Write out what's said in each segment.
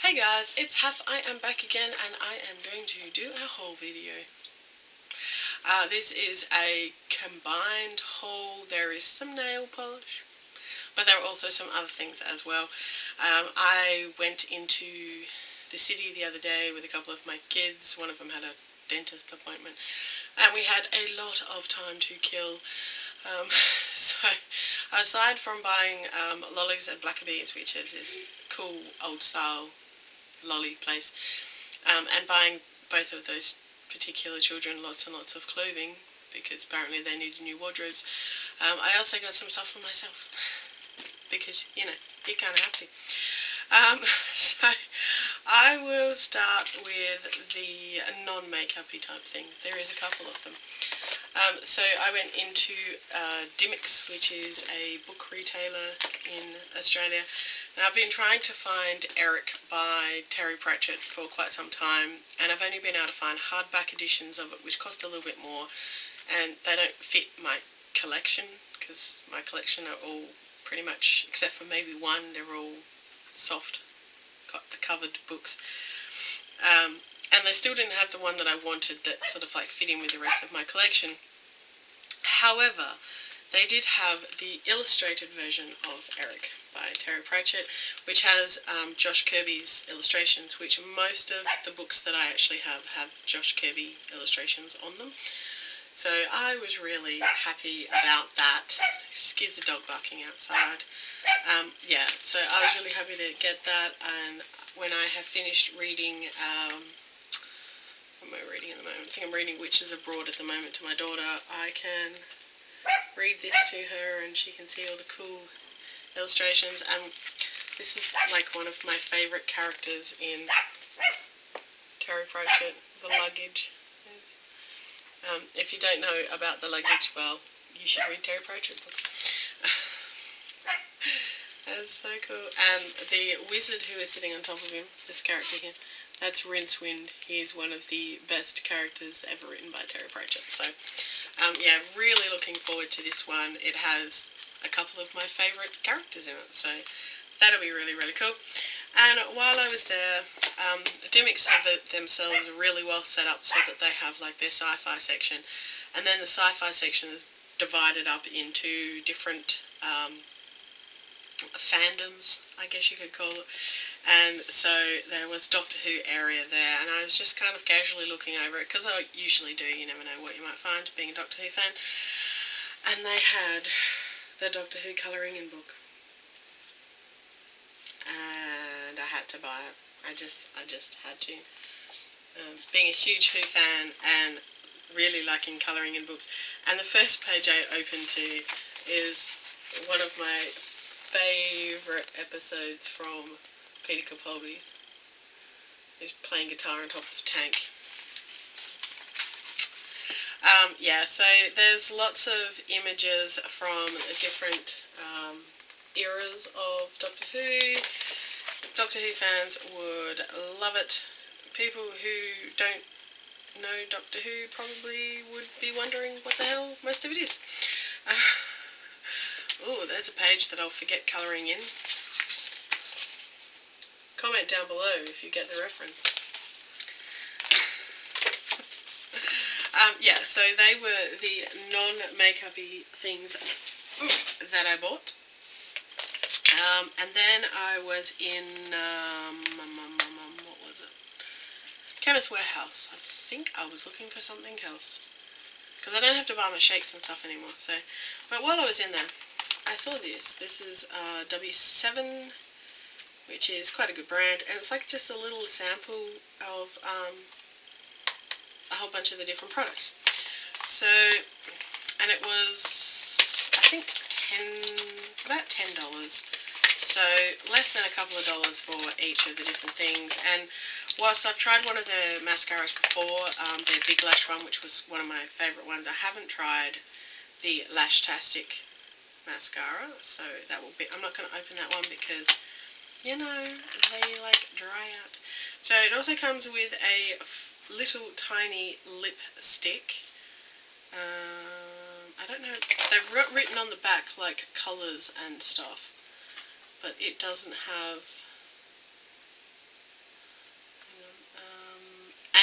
Hey guys, it's Haff. I am back again and I am going to do a haul video. This is a combined haul. There is some nail polish, but there are also some other things as well. I went into the city the other day with a couple of my kids. One of them had a dentist appointment and we had a lot of time to kill. So aside from buying lollies at Blackabees, which is this cool old style lolly place, and buying both of those particular children lots and lots of clothing because apparently they needed new wardrobes. I also got some stuff for myself because, you kind of have to. So I will start with the non-makeup-y type things. There is a couple of them. So I went into Dimmicks, which is a book retailer in Australia. Now I've been trying to find Eric by Terry Pratchett for quite some time, and I've only been able to find hardback editions of it, which cost a little bit more, and they don't fit my collection, because my collection are all pretty much, except for maybe one, they're all soft covered books. And they still didn't have the one that I wanted that sort of like fit in with the rest of my collection. However, they did have the illustrated version of Eric by Terry Pratchett, which has Josh Kirby's illustrations, which most of the books that I actually have Josh Kirby illustrations on them. So I was really happy about that. Excuse the dog barking outside. Yeah, so I was really happy to get that, and when I have finished reading, what am I reading at the moment? I think I'm reading Witches Abroad at the moment to my daughter. I can read this to her and she can see all the cool illustrations, and this is like one of my favourite characters in Terry Pratchett, the luggage. If you don't know about the luggage, well, you should read Terry Pratchett books. That's so cool. And the wizard who is sitting on top of him, this character here, that's Rincewind. He is one of the best characters ever written by Terry Pratchett. So, yeah, really looking forward to this one. It has a couple of my favourite characters in it, so that'll be really, really cool. And while I was there, Dimmicks have themselves really well set up so that they have like their sci-fi section, and then the sci-fi section is divided up into different fandoms, I guess you could call it. And so there was Doctor Who area there, and I was just kind of casually looking over it, because I usually do, you never know what you might find being a Doctor Who fan. And they had the Doctor Who colouring-in book, and I had to buy it. I just had to. Being a huge Who fan and really liking colouring-in books, and the first page I opened to is one of my favourite episodes from Peter Capaldi's. He's playing guitar on top of a tank. Yeah, so there's lots of images from different eras of Doctor Who. Doctor Who fans would love it. People who don't know Doctor Who probably would be wondering what the hell most of it is. Oh, there's a page that I'll forget colouring in. Comment down below if you get the reference. Yeah, so they were the non-makeup-y things that I bought. And then I was in, what was it? Chemist Warehouse. I think I was looking for something else, because I don't have to buy my shakes and stuff anymore. So, but while I was in there, I saw this. This is W7, which is quite a good brand, and it's like just a little sample of a whole bunch of the different products. So, and it was, I think, about $10. So less than a couple of dollars for each of the different things. And whilst I've tried one of their mascaras before, their Big Lash one, which was one of my favourite ones, I haven't tried the Lashtastic mascara, so that will be, I'm not going to open that one because, you know, they like dry out. So it also comes with a little tiny lipstick. I don't know, they've written on the back like colours and stuff, but it doesn't have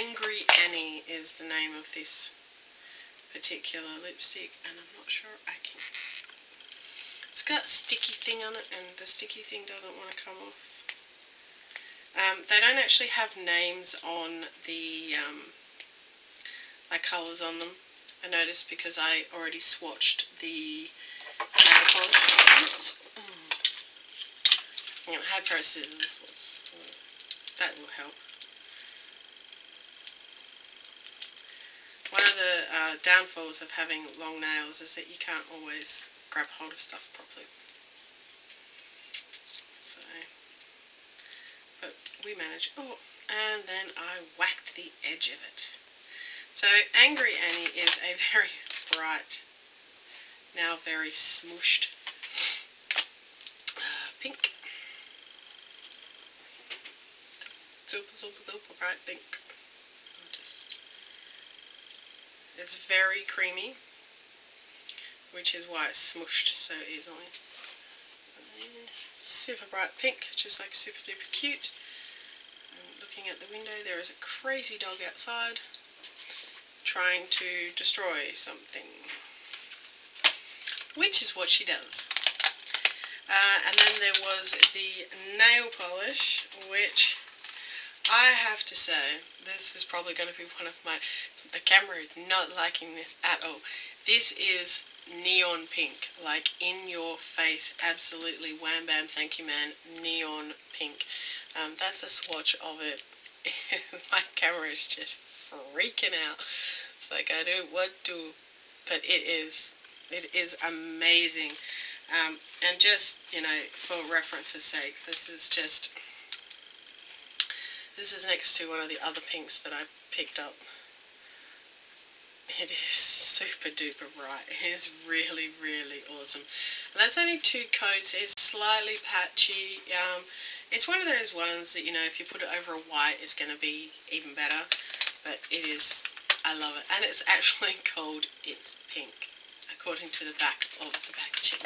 Angry Annie is the name of this particular lipstick, and I'm not sure I can. It's got a sticky thing on it, and the sticky thing doesn't want to come off. They don't actually have names on the like colours on them. I noticed because I already swatched the nail polish. Oops. I'm going to have a pair of scissors. That will help. One of the downfalls of having long nails is that you can't always grab hold of stuff properly. So, but we manage. Oh, and then I whacked the edge of it. So Angry Annie is a very bright, now very smooshed pink. Super, super, super bright pink. It's very creamy, which is why it's smooshed so easily. Super bright pink, just like super duper cute. And looking at the window, there is a crazy dog outside trying to destroy something, which is what she does. And then there was the nail polish, which I have to say, this is probably going to be one of my, the camera is not liking this at all. This is neon pink, like in your face, absolutely wham bam, thank you man, neon pink. That's a swatch of it. My camera is just freaking out. It's like, I don't want to, but it is amazing. And just, you know, for reference's sake, this is next to one of the other pinks that I picked up. It is super duper bright. It is really, really awesome. And that's only 2 coats. It's slightly patchy. It's one of those ones that, you know, if you put it over a white, it's going to be even better. But it is, I love it. And it's actually called It's Pink, according to the back of the packaging.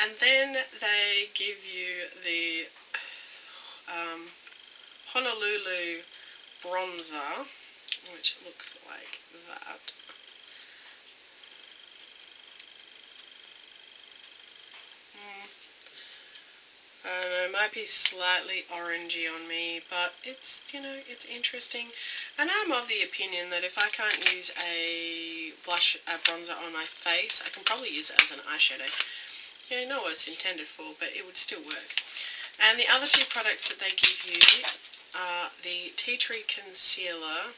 And then they give you the Honolulu bronzer, which looks like that. I don't know, it might be slightly orangey on me, but it's, you know, it's interesting. And I'm of the opinion that if I can't use a bronzer on my face, I can probably use it as an eyeshadow. Yeah, I know what it's intended for, but it would still work. And the other 2 products that they give you are the Tea Tree Concealer,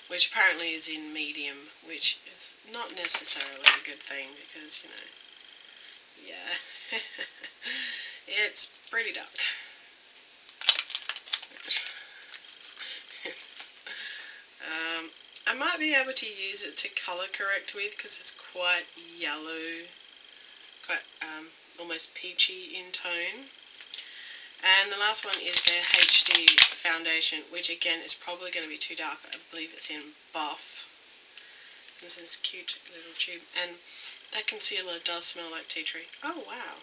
which apparently is in medium, which is not necessarily a good thing because, you know, yeah, it's pretty dark. I might be able to use it to colour correct with because it's quite yellow, quite almost peachy in tone. And the last one is their HD foundation, which again is probably going to be too dark. I believe it's in buff. It's in this cute little tube. And that concealer does smell like tea tree. Oh wow.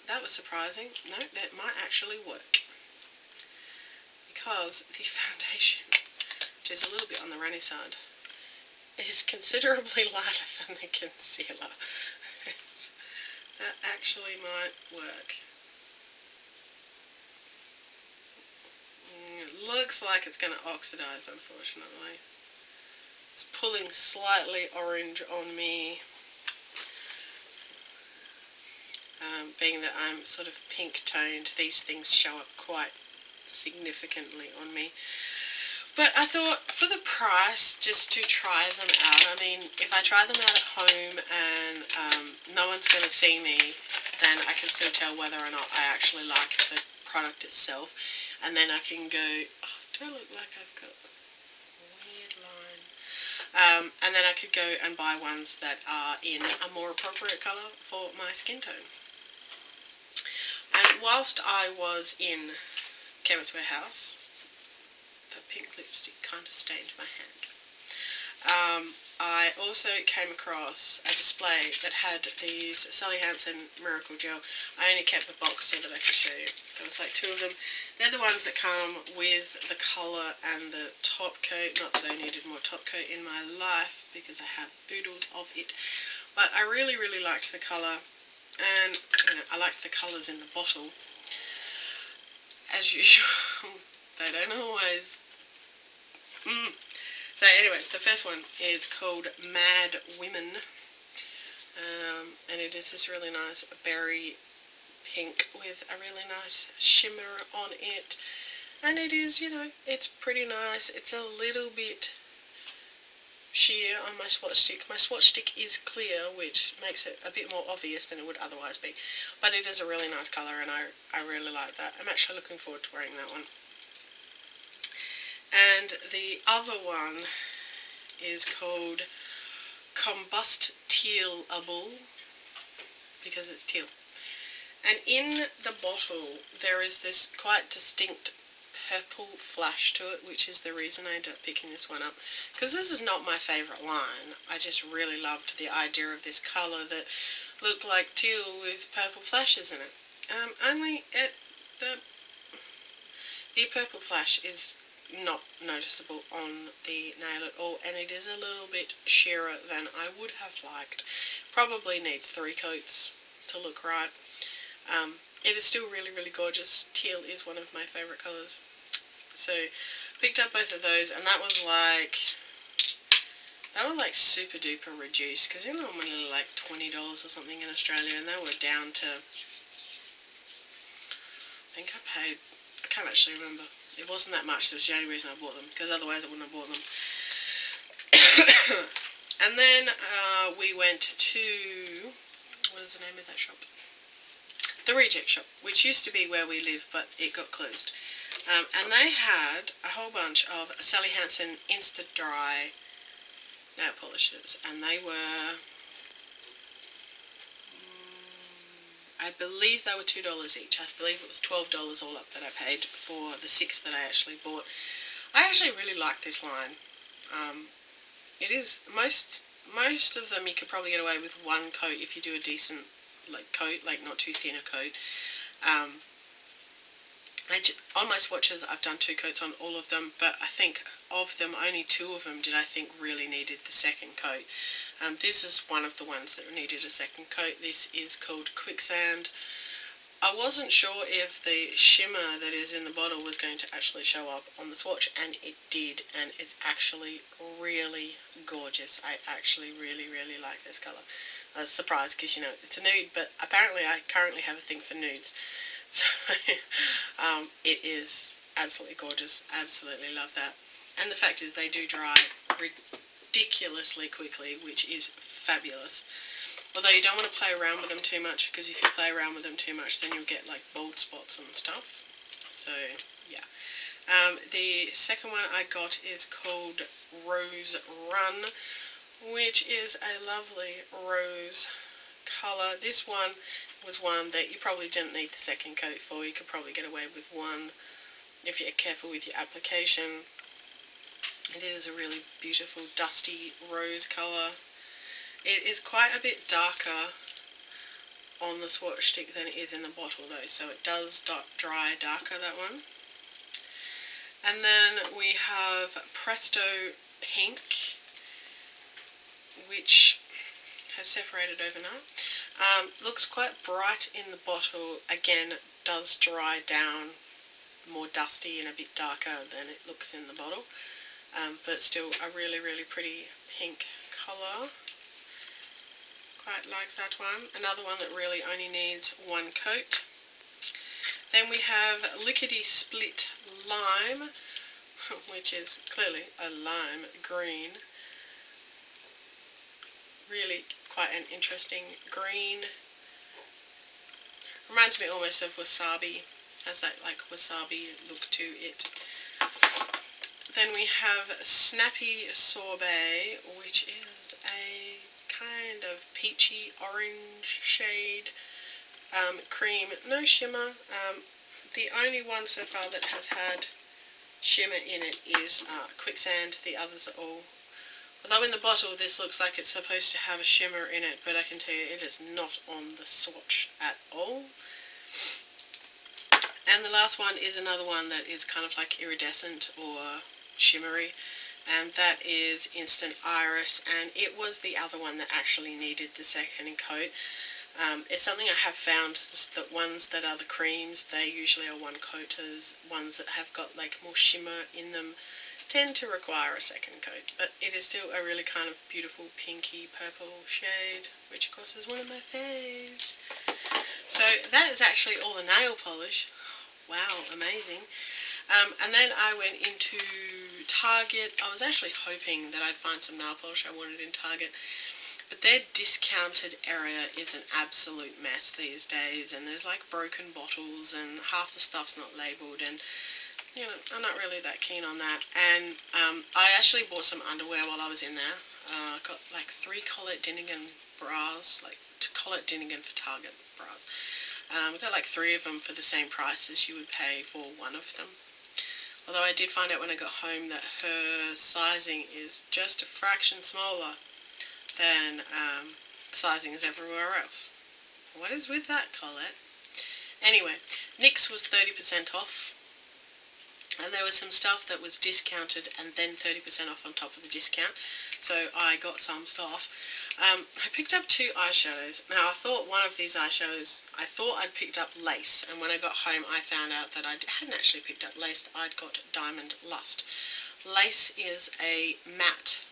That was surprising. No, that might actually work. Because the foundation, which is a little bit on the runny side, is considerably lighter than the concealer. That actually might work. It looks like it's going to oxidize, unfortunately. It's pulling slightly orange on me. Being that I'm sort of pink toned, these things show up quite significantly on me. But I thought for the price, just to try them out, I mean, if I try them out at home and no one's going to see me, then I can still tell whether or not I actually like the product itself. And then I can go, oh, do I look like I've got a weird line? And then I could go and buy ones that are in a more appropriate colour for my skin tone. And whilst I was in Chemist Warehouse, the pink lipstick kind of stained my hand. I also came across a display that had these Sally Hansen Miracle Gel. I only kept the box so that I could show you. There was like 2 of them. They're the ones that come with the colour and the top coat. Not that I needed more top coat in my life because I have oodles of it. But I really, really liked the colour. And, you know, I liked the colours in the bottle. As usual, they don't always... So anyway, the first one is called Mad Women. And it is this really nice berry pink with a really nice shimmer on it. And it is, you know, it's pretty nice. It's a little bit sheer on my swatch stick. My swatch stick is clear, which makes it a bit more obvious than it would otherwise be. But it is a really nice colour, and I really like that. I'm actually looking forward to wearing that one. And the other one is called Combust Tealable, because it's teal. And in the bottle there is this quite distinct purple flash to it, which is the reason I ended up picking this one up, because this is not my favourite line. I just really loved the idea of this colour that looked like teal with purple flashes in it. Only the purple flash is not noticeable on the nail at all, and it is a little bit sheerer than I would have liked. Probably needs 3 coats to look right. It is still really, really gorgeous. Teal is one of my favourite colours. So picked up both of those, and that was like super duper reduced, because they're normally like $20 or something in Australia, and they were down to, I can't actually remember. It wasn't that much. That was the only reason I bought them, because otherwise I wouldn't have bought them. And then we went to, what is the name of that shop? The Reject Shop, which used to be where we live, but it got closed. And they had a whole bunch of Sally Hansen Insta Dry nail polishes, and they were, I believe they were $2 each. I believe it was $12 all up that I paid for the 6 that I actually bought. I actually really like this line. It is, most of them you could probably get away with 1 coat if you do a decent coat, like not too thin a coat. On my swatches I've done 2 coats on all of them, but I think of them only 2 of them did I think really needed the second coat. This is one of the ones that needed a second coat. This is called Quicksand. I wasn't sure if the shimmer that is in the bottle was going to actually show up on the swatch, and it did, and it's actually really gorgeous. I actually really, really like this colour. I was surprised because, you know, it's a nude, but apparently I currently have a thing for nudes. So it is absolutely gorgeous. Absolutely love that. And the fact is they do dry ridiculously quickly, which is fabulous. Although you don't want to play around with them too much, because if you play around with them too much then you'll get like bald spots and stuff. So yeah. The second one I got is called Rose Run, which is a lovely rose colour. This one was one that you probably didn't need the second coat for. You could probably get away with 1 if you're careful with your application. It is a really beautiful dusty rose colour. It is quite a bit darker on the swatch stick than it is in the bottle though, so it does dry darker, that one. And then we have Presto Pink, which has separated overnight. Looks quite bright in the bottle. Again, does dry down more dusty and a bit darker than it looks in the bottle. But still a really, really pretty pink colour. Quite like that one. Another one that really only needs 1 coat. Then we have Lickety Split Lime, which is clearly a lime green. Really quite an interesting green. Reminds me almost of wasabi, has that like wasabi look to it. Then we have Snappy Sorbet, which is a kind of peachy orange shade, cream, no shimmer. The only one so far that has had shimmer in it is Quicksand. The others are all Although in the bottle this looks like it's supposed to have a shimmer in it, but I can tell you it is not on the swatch at all. And the last one is another one that is kind of like iridescent or shimmery, and that is Instant Iris, and it was the other one that actually needed the second coat. It's something I have found that ones that are the creams, they usually are one coaters. Ones that have got like more shimmer in them tend to require a second coat, but it is still a really kind of beautiful pinky purple shade, which of course is one of my faves. So that is actually all the nail polish. Wow, amazing. And then I went into Target. I was actually hoping that I'd find some nail polish I wanted in Target, but their discounted area is an absolute mess these days, and there's like broken bottles and half the stuff's not labelled, and you know, I'm not really that keen on that. And I actually bought some underwear while I was in there. I got like 3 Colette Dinnigan bras, like Colette Dinnigan for Target bras. I got like 3 of them for the same price as you would pay for one of them. Although I did find out when I got home that her sizing is just a fraction smaller than sizing is everywhere else. What is with that, Colette? Anyway, NYX was 30% off, and there was some stuff that was discounted and then 30% off on top of the discount, so I got some stuff. I picked up 2 eyeshadows. Now I thought one of these eyeshadows, I thought I'd picked up Lace, and when I got home I found out that I hadn't actually picked up Lace, I'd got Diamond Lust. Lace is a matte,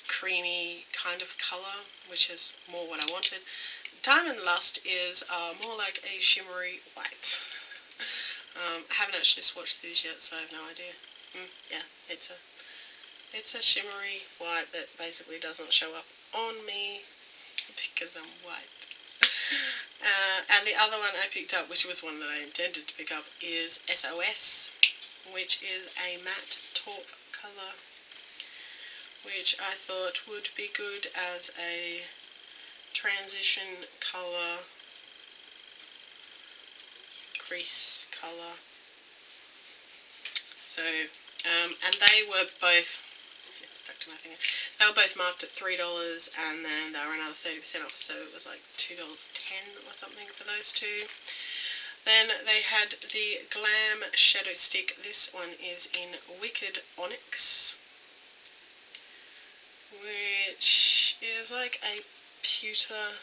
creamy kind of colour, which is more what I wanted. Diamond Lust is more like a shimmery white. I haven't actually swatched these yet, so I have no idea. Yeah, it's a shimmery white that basically does not show up on me because I'm white. And the other one I picked up, which was one that I intended to pick up, is SOS, which is a matte taupe colour, which I thought would be good as a transition colour, crease colour. So, and they were both, it stuck to my finger, they were both marked at $3, and then they were another 30% off, so it was like $2.10 or something for those 2. Then they had the Glam Shadow Stick. This one is in Wicked Onyx, which is like a pewter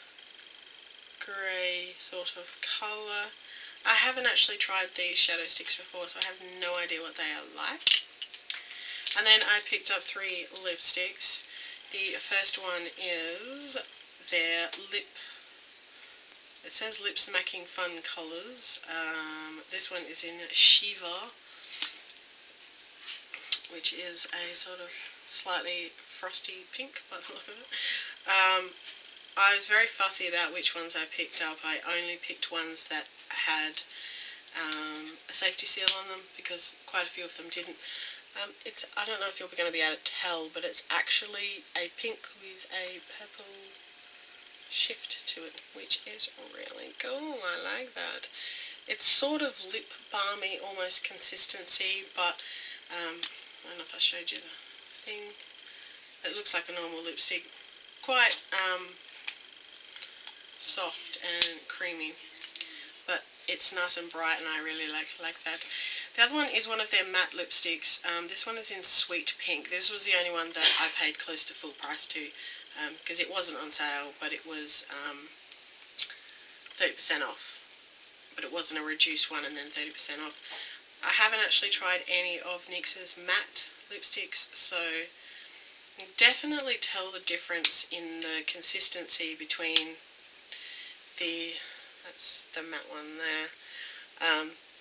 grey sort of colour. I haven't actually tried these shadow sticks before, so I have no idea what they are like. And then I picked up 3 lipsticks. The first one is their lip, it says Lip Smacking Fun Colours. This one is in Shiva, which is a sort of slightly frosty pink by the look of it. I was very fussy about which ones I picked up. I only picked ones that had a safety seal on them, because quite a few of them didn't. I don't know if you're going to be able to tell, but it's actually a pink with a purple shift to it, which is really cool. I like that. It's sort of lip balmy almost consistency, but I don't know if I showed you the thing. It looks like a normal lipstick, quite soft and creamy, but it's nice and bright, and I really like that. The other one is one of their matte lipsticks. This one is in Sweet Pink. This was the only one that I paid close to full price to, because it wasn't on sale, but it was 30% off. But it wasn't a reduced one and then 30% off. I haven't actually tried any of NYX's matte lipsticks, so you can definitely tell the difference in the consistency between that's the matte one there,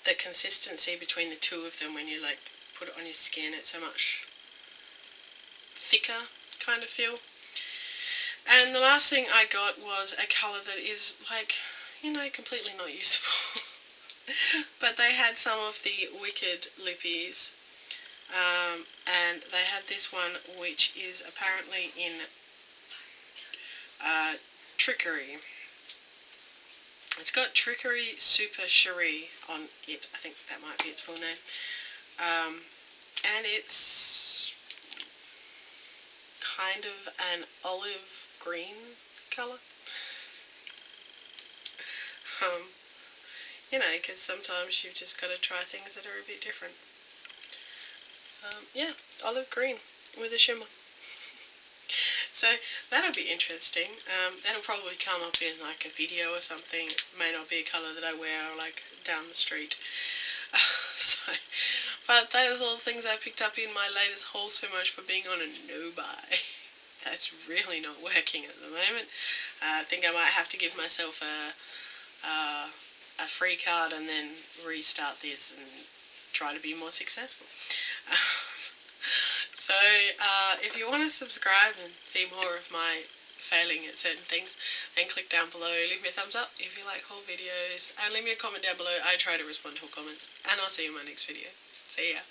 the consistency between the 2 of them when you like put it on your skin. It's a much thicker kind of feel. And the last thing I got was a colour that is like, you know, completely not useful. But they had some of the Wicked lippies, and they had this one which is apparently in Trickery. It's got Trickery Super Cherie on it. I think that might be its full name. And it's kind of an olive green colour. You know, because sometimes you've just got to try things that are a bit different. Yeah, olive green with a shimmer. So that'll be interesting. That'll probably come up in like a video or something. It may not be a colour that I wear like down the street. So, but that is all the things I picked up in my latest haul. So much for being on a no-buy. That's really not working at the moment. I think I might have to give myself a free card and then restart this and try to be more successful. So if you want to subscribe and see more of my failing at certain things, then click down below, leave me a thumbs up if you like haul videos, and leave me a comment down below. I try to respond to all comments, and I'll see you in my next video. See ya.